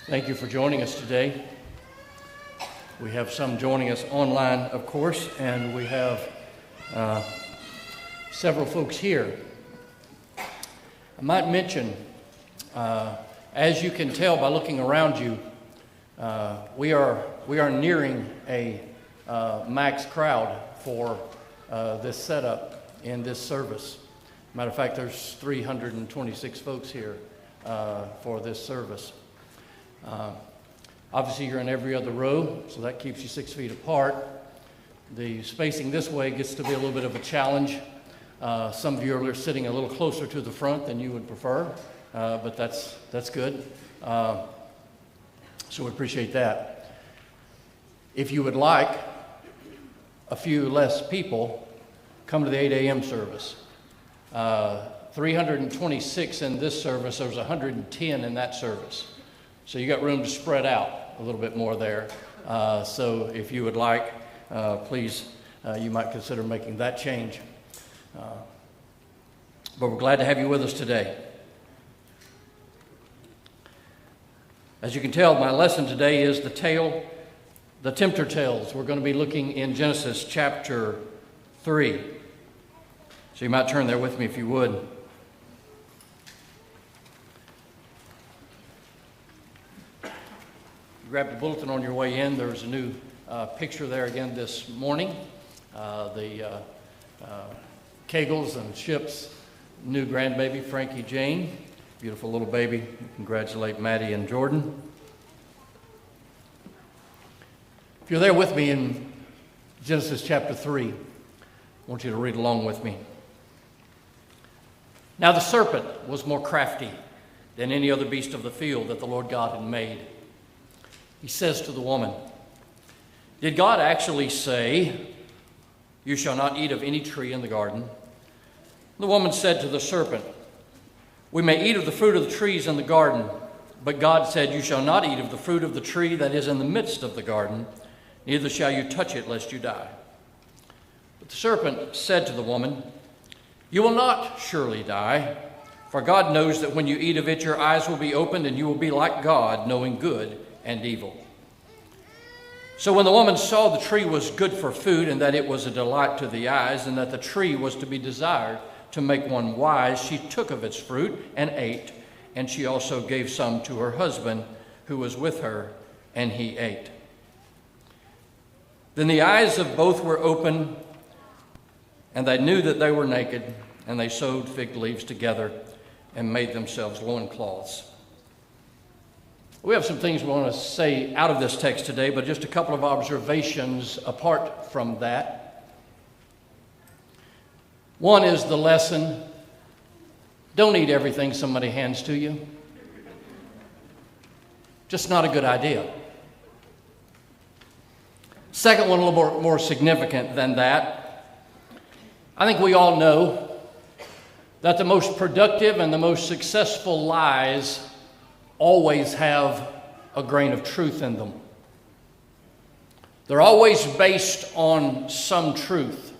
Thank you for joining us today. We have some joining us online, of course, and we have several folks here. I might mention, as you can tell by looking around you, we are nearing a max crowd for this setup in this service. Matter of fact, there's 326 folks here for this service. Obviously, you're in every other row, so that keeps you 6 feet apart. The spacing this way gets to be a little bit of a challenge. Some of you are sitting a little closer to the front than you would prefer, but that's good. So we appreciate that. If you would like a few less people, come to the 8 a.m. service. 326 in this service, there's 110 in that service. So you got room to spread out a little bit more there. So if you would like, please, you might consider making that change. But we're glad to have you with us today. As you can tell, my lesson today is the Tempter tales. We're going to be looking in Genesis chapter 3. So you might turn there with me if you would. Grab the bulletin on your way in. There's a new picture there again this morning. The Kegels and Ship's new grandbaby, Frankie Jane. Beautiful little baby. Congratulate Maddie and Jordan. If you're there with me in Genesis chapter 3, I want you to read along with me. Now the serpent was more crafty than any other beast of the field that the Lord God had made. He says to the woman, "Did God actually say, 'You shall not eat of any tree in the garden'?" The woman said to the serpent, "We may eat of the fruit of the trees in the garden, but God said, 'You shall not eat of the fruit of the tree that is in the midst of the garden, neither shall you touch it, lest you die.' But the serpent said to the woman, 'You will not surely die, for God knows that when you eat of it, your eyes will be opened, and you will be like God, knowing good and evil.' So when the woman saw the tree was good for food, and that it was a delight to the eyes, and that the tree was to be desired to make one wise, she took of its fruit and ate, and she also gave some to her husband who was with her, and he ate. Then the eyes of both were open, and they knew that they were naked, and they sewed fig leaves together and made themselves loincloths." We have some things we want to say out of this text today, but just a couple of observations apart from that. One is the lesson: don't eat everything somebody hands to you. Just not a good idea. Second one, a little more significant than that. I think we all know that the most productive and the most successful lies always have a grain of truth in them. They're always based on some truth.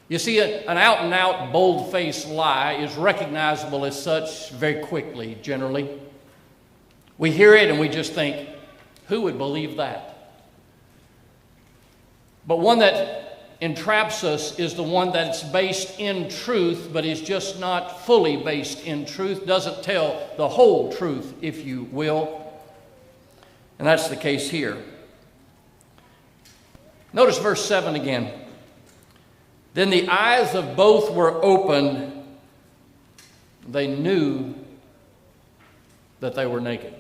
You see, an out-and-out, bold-faced lie is recognizable as such very quickly, generally. We hear it and we just think, who would believe that? But one that entraps us is the one that's based in truth, but is just not fully based in truth, doesn't tell the whole truth, if you will. And that's the case here. Notice verse 7 again. Then the eyes of both were opened. They knew that they were naked.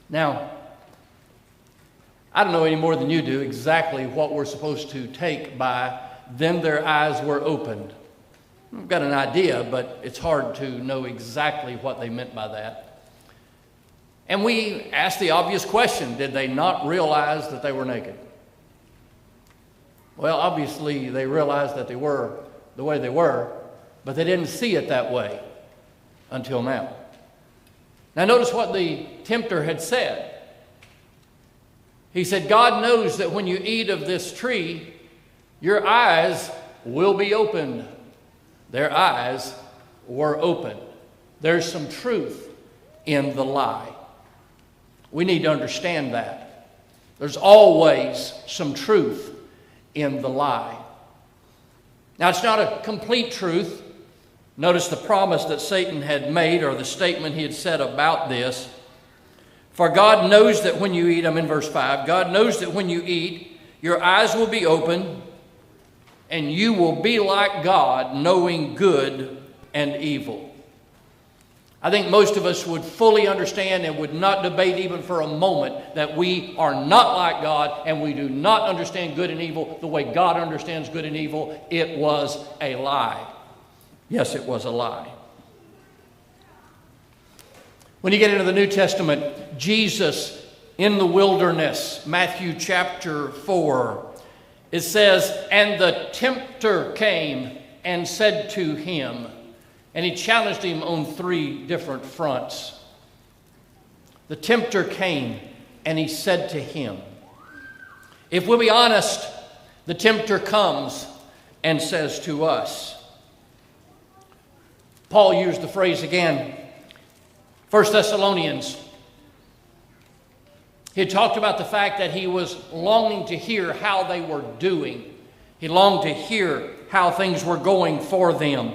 Now, I don't know any more than you do exactly what we're supposed to take by "then their eyes were opened." I've got an idea, but it's hard to know exactly what they meant by that. And we ask the obvious question: did they not realize that they were naked? Well, obviously they realized that they were the way they were, but they didn't see it that way until now. Now notice what the tempter had said. He said, God knows that when you eat of this tree, your eyes will be opened. Their eyes were opened. There's some truth in the lie. We need to understand that. There's always some truth in the lie. Now, it's not a complete truth. Notice the promise that Satan had made, or the statement he had said about this. For God knows that when you eat, I'm in verse 5, God knows that when you eat, your eyes will be open, and you will be like God, knowing good and evil. I think most of us would fully understand and would not debate even for a moment that we are not like God and we do not understand good and evil the way God understands good and evil. It was a lie. Yes, it was a lie. When you get into the New Testament, Jesus in the wilderness, Matthew chapter 4, it says, and the tempter came and said to him, and he challenged him on 3 different fronts. The tempter came and he said to him. If we'll be honest, the tempter comes and says to us. Paul used the phrase again, 1 Thessalonians. He had talked about the fact that he was longing to hear how they were doing. He longed to hear how things were going for them.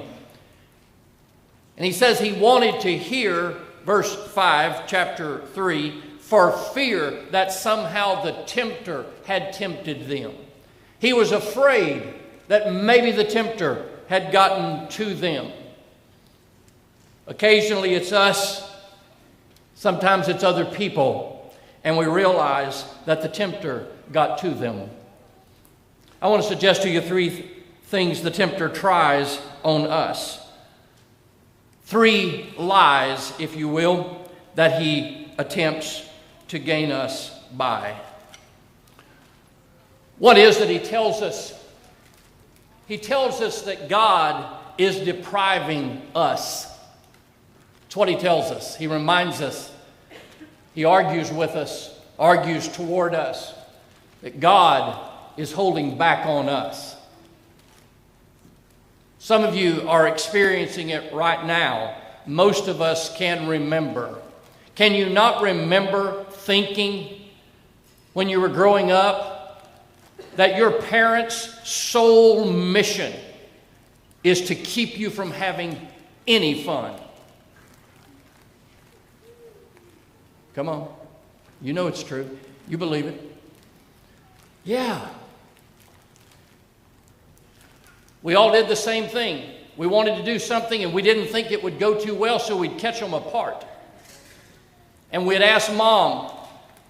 And he says he wanted to hear, verse 5, chapter 3, for fear that somehow the tempter had tempted them. He was afraid that maybe the tempter had gotten to them. Occasionally it's us, sometimes it's other people, and we realize that the tempter got to them. I want to suggest to you 3 things the tempter tries on us. 3 lies, if you will, that he attempts to gain us by. One is that he tells us that God is depriving us. That's what he tells us. He reminds us. He argues with us, argues toward us, that God is holding back on us. Some of you are experiencing it right now. Most of us can remember. Can you not remember thinking when you were growing up that your parents' sole mission is to keep you from having any fun? Come on. You know it's true. You believe it. Yeah. We all did the same thing. We wanted to do something and we didn't think it would go too well, so we'd catch them apart. And we'd ask Mom.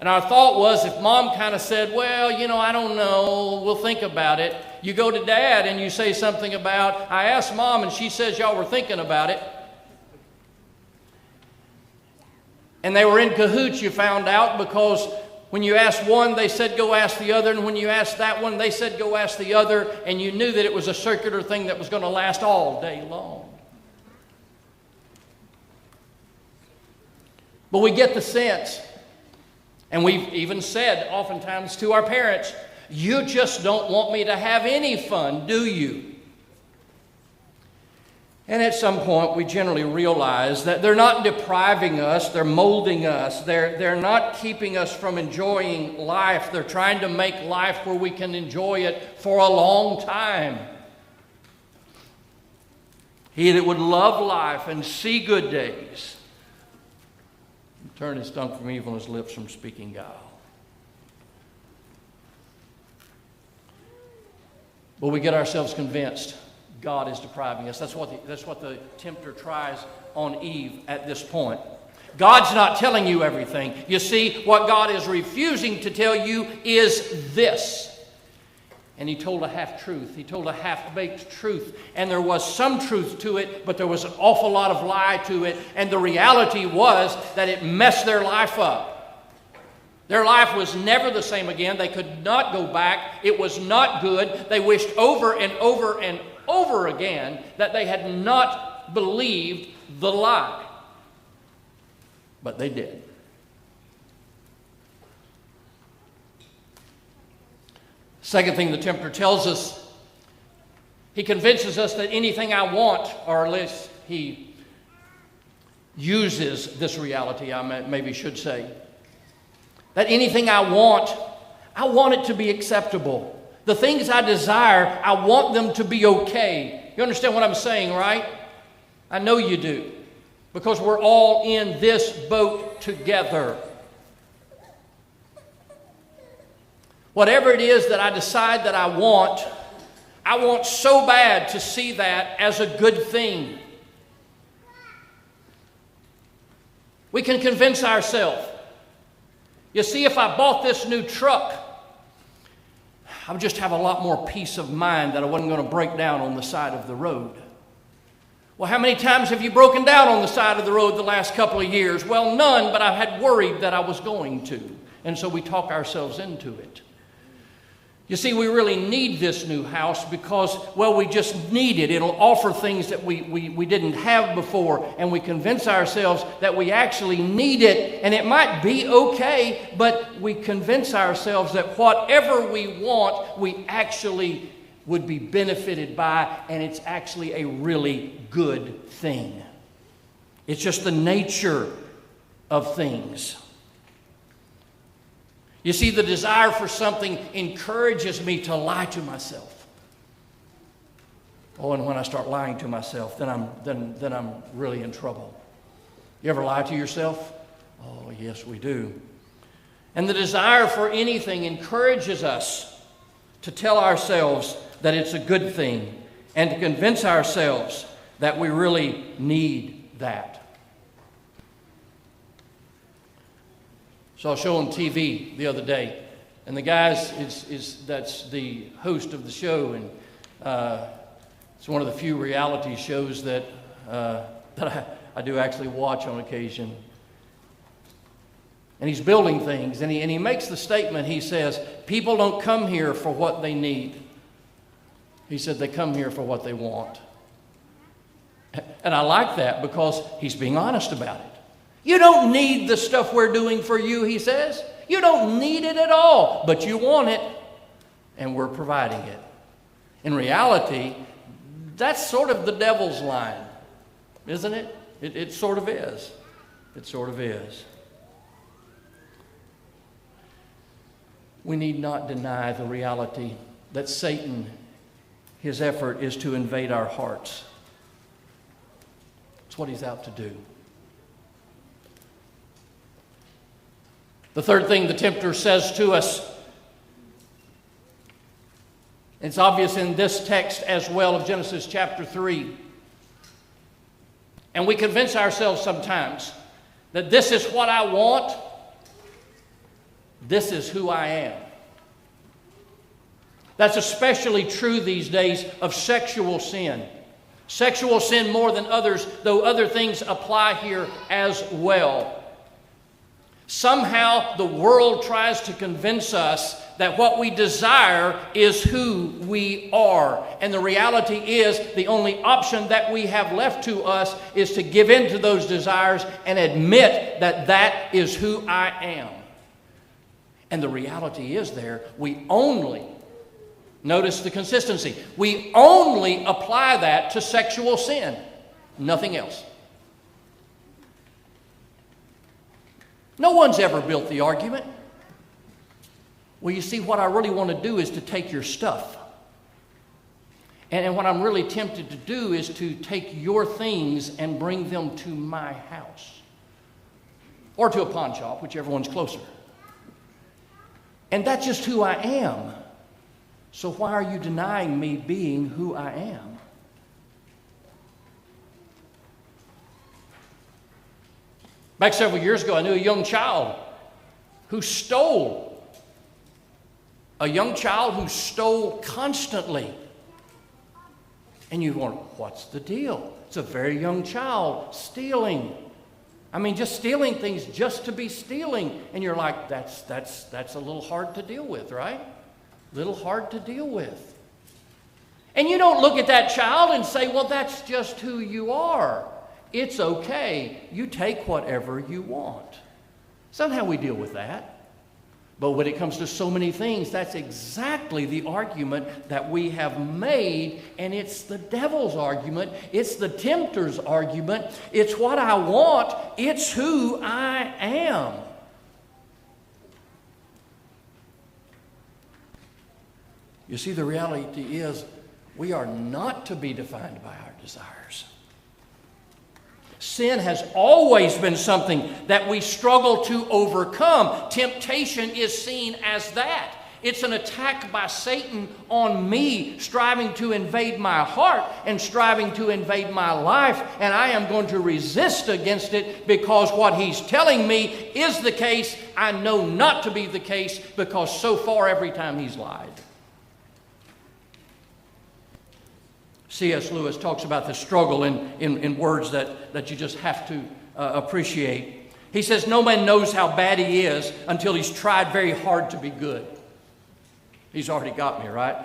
And our thought was, if Mom kind of said, well, I don't know, we'll think about it. You go to Dad and you say something about, I asked Mom and she says y'all were thinking about it. And they were in cahoots, you found out, because when you asked one, they said go ask the other. And when you asked that one, they said go ask the other. And you knew that it was a circular thing that was going to last all day long. But we get the sense, and we've even said oftentimes to our parents, you just don't want me to have any fun, do you? And at some point, we generally realize that they're not depriving us, they're molding us. They're not keeping us from enjoying life. They're trying to make life where we can enjoy it for a long time. He that would love life and see good days, turn his tongue from evil and his lips from speaking guile. But we get ourselves convinced God is depriving us. That's what the tempter tries on Eve at this point. God's not telling you everything. You see, what God is refusing to tell you is this. And he told a half-truth. He told a half-baked truth. And there was some truth to it, but there was an awful lot of lie to it. And the reality was that it messed their life up. Their life was never the same again. They could not go back. It was not good. They wished over and over and over again that they had not believed the lie. But they did. Second thing the tempter tells us, he convinces us that anything I want, or at least he uses this reality, I maybe should say. That anything I want it to be acceptable. The things I desire, I want them to be okay. You understand what I'm saying, right? I know you do. Because we're all in this boat together. Whatever it is that I decide that I want so bad to see that as a good thing. We can convince ourselves. You see, if I bought this new truck, I would just have a lot more peace of mind that I wasn't going to break down on the side of the road. Well, how many times have you broken down on the side of the road the last couple of years? Well, none, but I had worried that I was going to. And so we talk ourselves into it. You see, we really need this new house because, well, we just need it. It'll offer things that we didn't have before, and we convince ourselves that we actually need it, and it might be okay, but we convince ourselves that whatever we want, we actually would be benefited by, and it's actually a really good thing. It's just the nature of things. You see, the desire for something encourages me to lie to myself. Oh, and when I start lying to myself, then I'm really in trouble. You ever lie to yourself? Oh, yes, we do. And the desire for anything encourages us to tell ourselves that it's a good thing and to convince ourselves that we really need that. So I was showing TV the other day, and the guy that's the host of the show, and it's one of the few reality shows that I do actually watch on occasion. And he's building things, and he makes the statement. He says, "People don't come here for what they need." He said they come here for what they want. And I like that because he's being honest about it. You don't need the stuff we're doing for you, he says. You don't need it at all, but you want it, and we're providing it. In reality, that's sort of the devil's line, isn't it? It sort of is. It sort of is. We need not deny the reality that Satan, his effort is to invade our hearts. It's what he's out to do. The third thing the tempter says to us, it's obvious in this text as well of Genesis chapter 3. And we convince ourselves sometimes that this is what I want, this is who I am. That's especially true these days of sexual sin. Sexual sin more than others, though other things apply here as well. Somehow the world tries to convince us that what we desire is who we are. And the reality is the only option that we have left to us is to give in to those desires and admit that that is who I am. And the reality is we only, notice the consistency, we only apply that to sexual sin, nothing else. No one's ever built the argument. Well, you see, what I really want to do is to take your stuff. And what I'm really tempted to do is to take your things and bring them to my house. Or to a pawn shop, whichever one's closer. And that's just who I am. So why are you denying me being who I am? Back several years ago, I knew a young child who stole. A young child who stole constantly. And you wonder, what's the deal? It's a very young child stealing. I mean, just stealing things just to be stealing. And you're like, that's a little hard to deal with, right? A little hard to deal with. And you don't look at that child and say, well, that's just who you are. It's okay. You take whatever you want. It's not how we deal with that. But when it comes to so many things, that's exactly the argument that we have made, and it's the devil's argument. It's the tempter's argument. It's what I want. It's who I am. You see, the reality is we are not to be defined by our desires. Sin has always been something that we struggle to overcome. Temptation is seen as that. It's an attack by Satan on me, striving to invade my heart and striving to invade my life. And I am going to resist against it because what he's telling me is the case. I know not to be the case because so far every time he's lied. C.S. Lewis talks about the struggle in words that you just have to appreciate. He says, no man knows how bad he is until he's tried very hard to be good. He's already got me, right?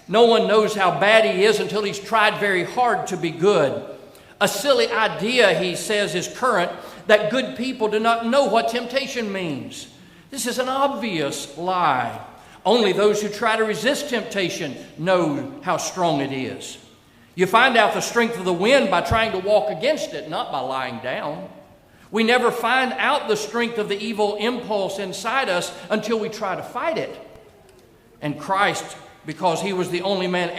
No one knows how bad he is until he's tried very hard to be good. A silly idea, he says, is current that good people do not know what temptation means. This is an obvious lie. Only those who try to resist temptation know how strong it is. You find out the strength of the wind by trying to walk against it, not by lying down. We never find out the strength of the evil impulse inside us until we try to fight it. And Christ, because he was the only man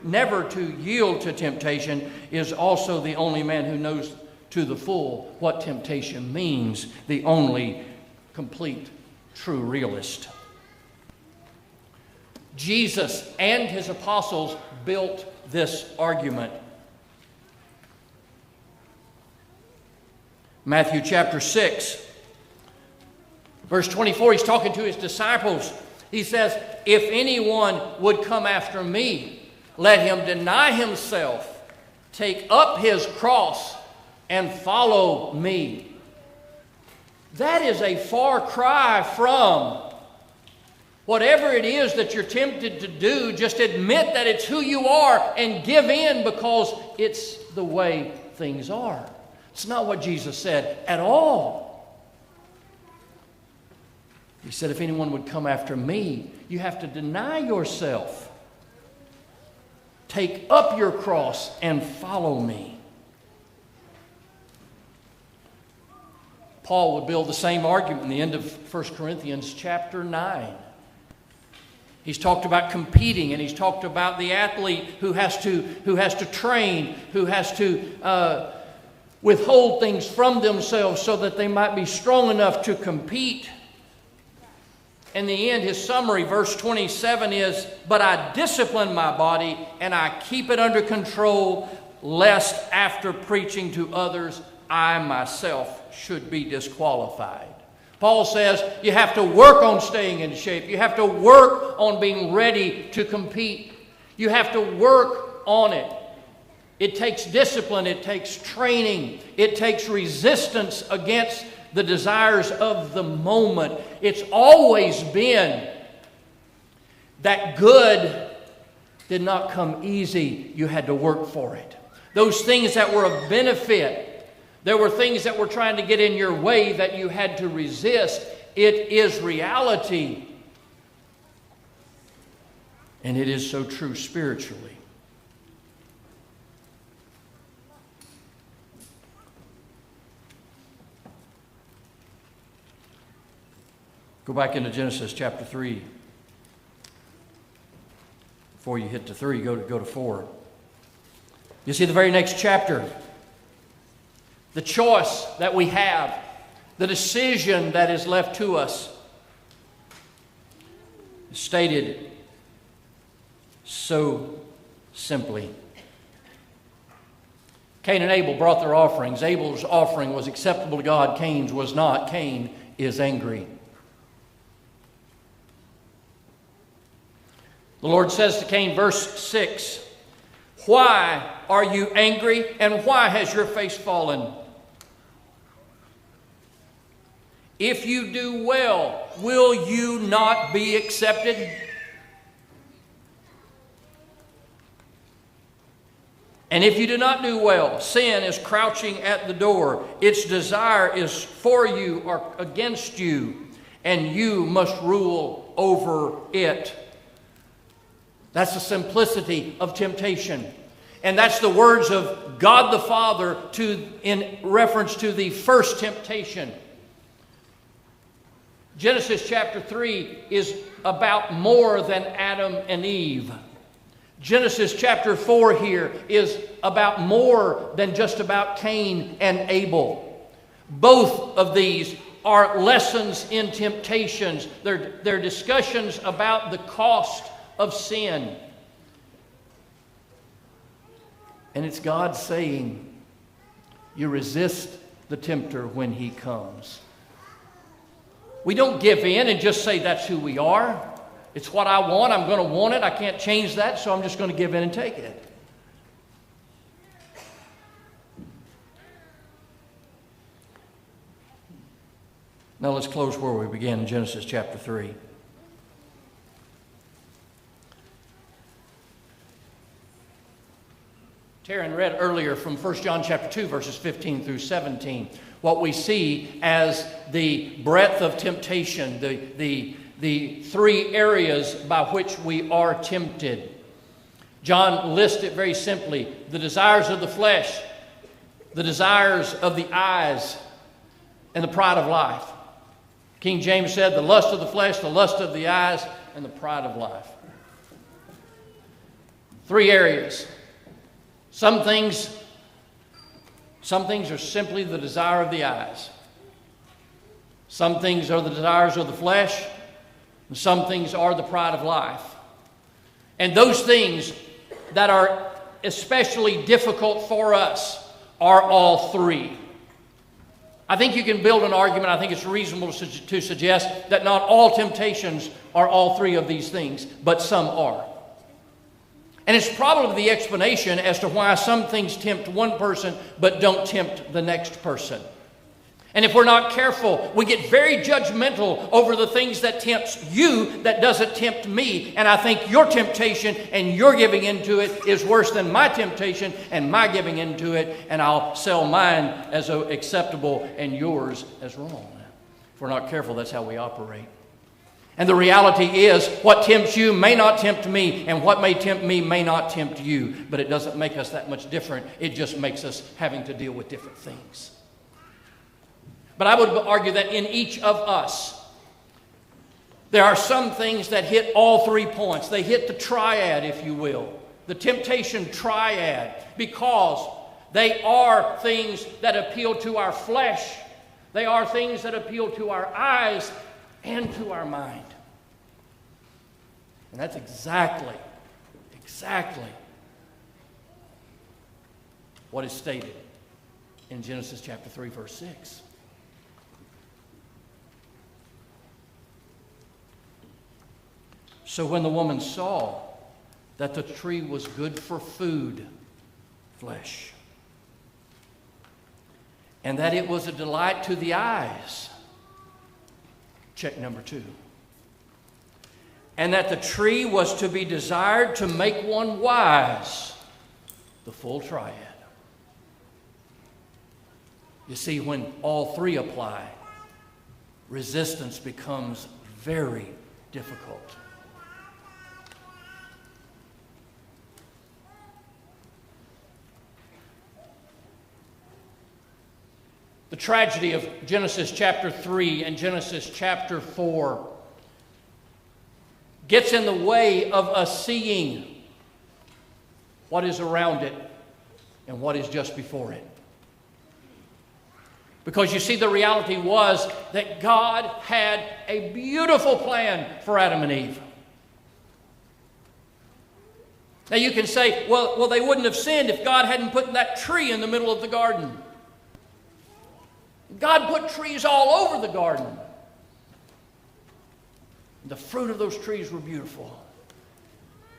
never to yield to temptation, is also the only man who knows to the full what temptation means, the only complete, true realist. Jesus and his apostles built this argument. Matthew chapter 6, verse 24, he's talking to his disciples. He says, if anyone would come after me, let him deny himself, take up his cross, and follow me. That is a far cry from whatever it is that you're tempted to do. Just admit that it's who you are and give in because it's the way things are. It's not what Jesus said at all. He said, if anyone would come after me, you have to deny yourself. Take up your cross and follow me. Paul would build the same argument in the end of 1 Corinthians chapter 9. He's talked about competing, and he's talked about the athlete who has to train, who has to withhold things from themselves so that they might be strong enough to compete. In the end, his summary, verse 27 is, but I discipline my body and I keep it under control, lest after preaching to others, I myself should be disqualified. Paul says you have to work on staying in shape. You have to work on being ready to compete. You have to work on it. It takes discipline. It takes training. It takes resistance against the desires of the moment. It's always been that good did not come easy. You had to work for it. Those things that were of benefit, there were things that were trying to get in your way that you had to resist. It is reality. And it is so true spiritually. Go back into Genesis chapter 3. Before you hit to 3, go to 4. You see the very next chapter. The choice that we have, the decision that is left to us, is stated so simply. Cain and Abel brought their offerings. Abel's offering was acceptable to God. Cain's was not. Cain is angry. The Lord says to Cain, verse 6, why are you angry and why has your face fallen? If you do well, will you not be accepted? And if you do not do well, sin is crouching at the door. Its desire is for you or against you, and you must rule over it. That's the simplicity of temptation. And that's the words of God the Father in reference to the first temptation. Genesis chapter 3 is about more than Adam and Eve. Genesis chapter 4 here is about more than just about Cain and Abel. Both of these are lessons in temptations. They're discussions about the cost of sin. And it's God saying, you resist the tempter when he comes. We don't give in and just say that's who we are. It's what I want. I'm going to want it. I can't change that, so I'm just going to give in and take it. Now let's close where we began in Genesis chapter 3. Taryn read earlier from 1 John chapter 2, verses 15 through 17, what we see as the breadth of temptation, the three areas by which we are tempted. John lists it very simply: the desires of the flesh, the desires of the eyes, and the pride of life. King James said, the lust of the flesh, the lust of the eyes, and the pride of life. Three areas. Some things are simply the desire of the eyes. Some things are the desires of the flesh, and some things are the pride of life. And those things that are especially difficult for us are all three. I think you can build an argument. I think it's reasonable to suggest that not all temptations are all three of these things, but some are. And it's probably the explanation as to why some things tempt one person but don't tempt the next person. And if we're not careful, we get very judgmental over the things that tempts you that doesn't tempt me. And I think your temptation and your giving into it is worse than my temptation and my giving into it. And I'll sell mine as acceptable and yours as wrong. If we're not careful, that's how we operate. And the reality is, what tempts you may not tempt me, and what may tempt me may not tempt you. But it doesn't make us that much different. It just makes us having to deal with different things. But I would argue that in each of us, there are some things that hit all 3 points. They hit the triad, if you will, the temptation triad, because they are things that appeal to our flesh. They are things that appeal to our eyes and to our mind. And that's exactly what is stated in Genesis chapter 3, verse 6. So when the woman saw that the tree was good for food, flesh, and that it was a delight to the eyes, check number 2, and that the tree was to be desired to make one wise, the full triad. You see, when all 3 apply, resistance becomes very difficult. The tragedy of Genesis chapter 3 and Genesis chapter 4 gets in the way of us seeing what is around it and what is just before it. Because you see, the reality was that God had a beautiful plan for Adam and Eve. Now you can say, well, they wouldn't have sinned if God hadn't put that tree in the middle of the garden. God put trees all over the garden. The fruit of those trees were beautiful.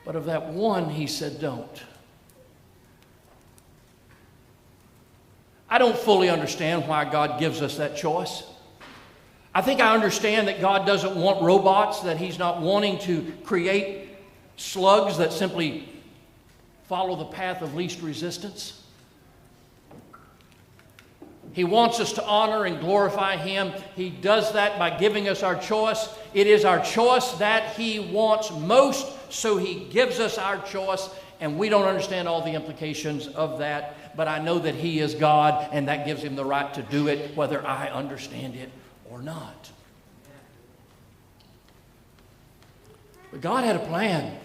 But of that one, he said, don't. I don't fully understand why God gives us that choice. I think I understand that God doesn't want robots, that he's not wanting to create slugs that simply follow the path of least resistance. He wants us to honor and glorify him. He does that by giving us our choice. It is our choice that he wants most, so he gives us our choice, and we don't understand all the implications of that, but I know that he is God, and that gives him the right to do it, whether I understand it or not. But God had a plan.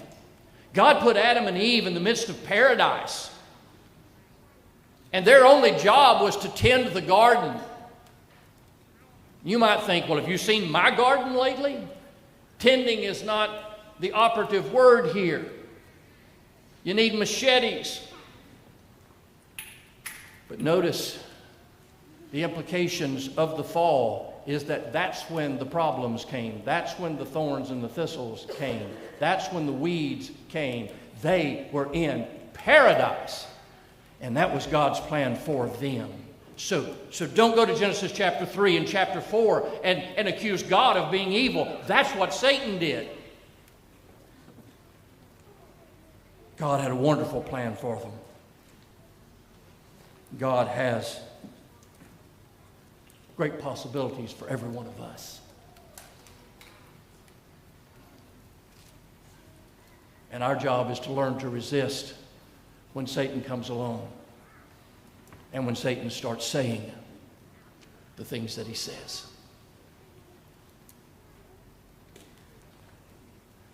God put Adam and Eve in the midst of paradise. And their only job was to tend the garden. You might think, well, have you seen my garden lately? Tending is not the operative word here. You need machetes. But notice the implications of the fall is that that's when the problems came. That's when the thorns and the thistles came. That's when the weeds came. They were in paradise. And that was God's plan for them. So don't go to Genesis chapter 3 and chapter 4 and accuse God of being evil. That's what Satan did. God had a wonderful plan for them. God has great possibilities for every one of us. And our job is to learn to resist when Satan comes along and when Satan starts saying the things that he says.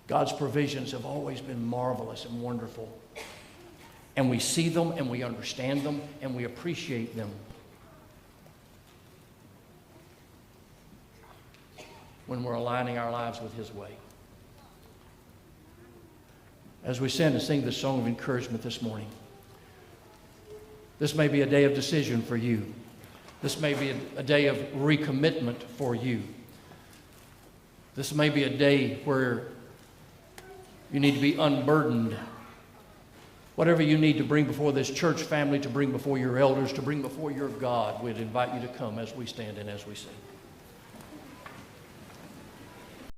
God's provisions have always been marvelous and wonderful. And we see them and we understand them and we appreciate them when we're aligning our lives with His way. As we stand and sing this song of encouragement this morning, this may be a day of decision for you. This may be a day of recommitment for you. This may be a day where you need to be unburdened. Whatever you need to bring before this church family, to bring before your elders, to bring before your God, we'd invite you to come as we stand and as we sing.